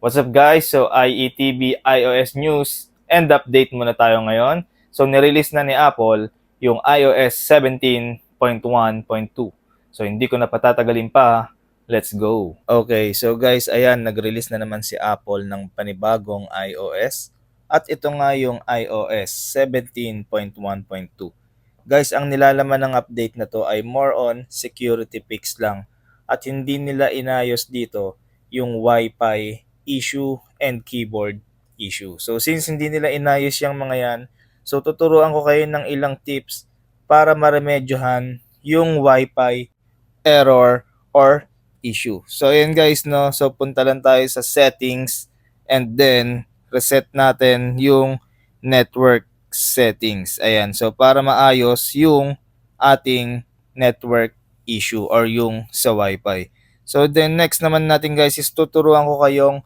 What's up guys? So IETV iOS news and update muna tayo ngayon. So nirelease na ni Apple yung iOS 17.1.2. So hindi ko na patatagalin pa. Let's go. Okay, so guys, ayan, nag-release na naman si Apple ng panibagong iOS. At ito nga yung iOS 17.1.2. Guys, ang nilalaman ng update na to ay more on security fix lang. At hindi nila inayos dito yung Wi-Fi issue and keyboard issue. So since hindi nila inayos yung mga yan, so tuturuan ko kayo ng ilang tips para maremedyohan yung Wi-Fi error or issue. So ayan guys, no, so punta lang tayo sa settings and then reset natin yung network settings. Ayan, so para maayos yung ating network issue or yung sa Wi-Fi. So then next naman natin guys is tuturuan ko kayong